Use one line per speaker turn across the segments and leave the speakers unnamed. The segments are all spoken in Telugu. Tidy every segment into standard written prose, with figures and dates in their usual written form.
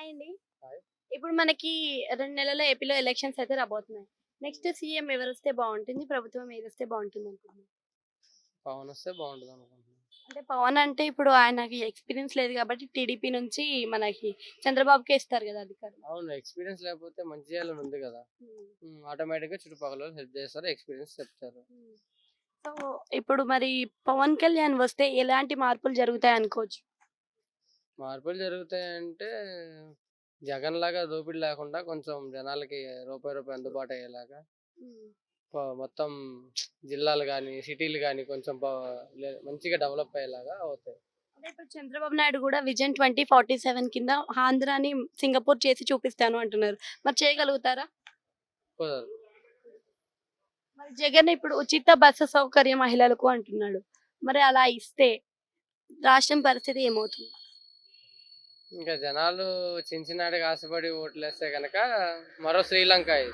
హాయ్ అండి.
హాయ్.
ఇప్పుడు మనకి 2 నెలల్లో ఏపీలో ఎలక్షన్స్ అయితే రాబోతున్నాయి. నెక్స్ట్ సీఎం ఎవరొస్తే బావుంటుంది? ప్రభుత్వం ఏదొస్తే బావుంటుందనుకుంటున్నారు?
పవన్ వస్తే బాగుంటదనుకుంటున్నా.
అంటే పవన్ అంటే ఇప్పుడు ఆయనకి ఎక్స్‌పీరియన్స్ లేదు కాబట్టి టీడీపీ నుంచి మనకి చంద్రబాబుకే ఇస్తారు గదా! అధికారం.
అవును. ఎక్స్‌పీరియన్స్ లేకపోతే మంచి చేయాలని ఉంది గదా!
హ్మ్.
ఆటోమేటిక్‌గా చుట్టుపక్కలోళ్ళు హెల్ప్ చేస్తారు. ఎక్స్‌పీరియన్స్ చెప్తారు.
హ్మ్. సో, ఇప్పుడు మరి పవన్ కళ్యాణ్ వస్తే ఎలాంటి మార్పులు జరుగుతాయనుకోవచ్చు?
మార్పులు జరుగుతాయంటే జగన్‌లాగా దోపిడీ లేకుండా కొంచెం జనాలకి రూపాయి, రూపాయి అందుబాటు అయ్యేలాగా
హ్మ్.
మొత్తం జిల్లాలు గాని, సిటీలు గాని కొంచెం మంచిగా డెవలప్ అయ్యేలాగా అవుతాయి.
అంటే ఇప్పుడు చంద్రబాబు నాయుడు గూడా విజన్ 2047 కింద ఆంధ్రాని సింగపూర్ చేసి చూపిస్తాను అంటున్నారు. మరి చేయగలుగుతారా?
కుదరదు.
మరి జగన్ ఇప్పుడు ఉచిత బస్సు సౌకర్యం మహిళలకు అంటున్నాడు. మరి అలా ఇస్తే రాష్ట్రం పరిస్థితి ఏమవుతుంది?
ఇంకా జనాలు చించినాడికి ఆశపడి ఓట్లేస్తే గనక మరో శ్రీలంక ఇది.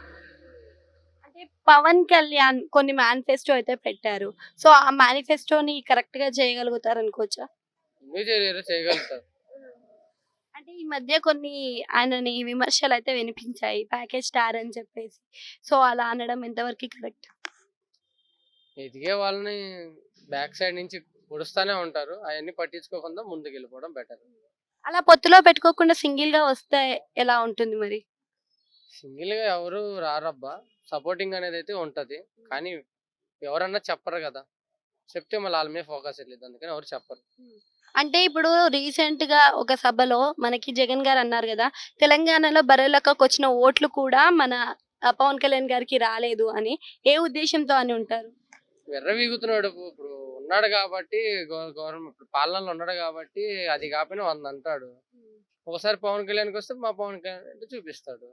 అంటే పవన్ కళ్యాణ్ కొన్ని మేనిఫెస్టో అయితే పెట్టారు. సో, ఆ మేనిఫెస్టోని కరెక్ట్‌గా చేయగలుగుతారనుకోవచ్చా?
ఎందుకు చేయలేరు? చేయగలుగుతారు.
అంటే ఈ మధ్య కొన్ని ఆయనని విమర్శలైతే వినిపించాయి. ప్యాకేజ్ స్టార్ అని చెప్పేసి. సో, అలా అనడం ఎంతవరకి కరెక్ట్?
ఎదిగే వాళ్ళని బ్యాక్ సైడ్ నుంచి పొడుస్తానే ఉంటారు. అయన్నీ పట్టించుకోకుండా ముందుకెళ్ళిపోవడం బెటర్.
అలా పొత్తులో పెట్టుకోకుండా సింగిల్‌గా వస్తే ఎలా ఉంటుంది మరి?
సింగిల్‌గా ఎవరు రారబ్బా! సపోర్టింగ్ అనేదైతే ఉంటది. కానీ ఎవరన్నా చెప్పరు గదా! చెప్తే మళ్ళీ ఆళ్ళ మీద ఫోకస్ ఎళ్ళిద్ది. అందుకని ఎవరు చెప్పరు.
హ్మ్. అంటే ఇప్పుడు రీసెంట్‌గా ఒక సభలో మనకి జగన్ గారు అన్నారు గదా! తెలంగాణలో బర్రెలెక్కకొచ్చిన ఓట్లు కూడా మన పవన్ కళ్యాణ్ గారికి రాలేదు అని. ఏ ఉద్దేశ్యంతో అని ఉంటారు?
విర్రవీగుతున్నాడు. ఇప్పుడు ఉన్నాడు గాబట్టి గవర్నమెంట్ ఇప్పుడు పాలనలో ఉన్నాడు గాబట్టి అది కాపోయినా 100 అంటాడు. ఒకసారి పవన్ కళ్యాణ్‌కొస్తే మా పవన్ కళ్యాణ్ అంటే చూపిస్తాడు.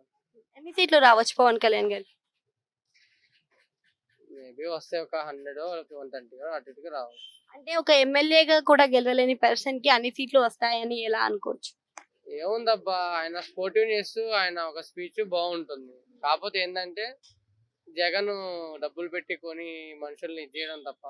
ఎన్ని సీట్లు రావచ్చు పవన్ కళ్యాణ్ గారికి?
మేబీ వస్తే ఒక 100 లేకపోతే 130 అటు ఇటుగా రావచ్చు.
అంటే ఒక ఎమ్మెల్యేగా కూడా గెలవలేని పర్సన్‌కి అన్ని సీట్లు వస్తాయని ఎలా అనుకోవచ్చు?
ఏముందబ్బా! ఆయన స్పోర్టివ్‌నెస్ ఆయన ఒక స్పీచ్ బావుంటుంది. కాపోతే ఏందంటే, జగను డబ్బులు పెట్టి కొని మనుషుల్ని ఇది జేయడం తప్ప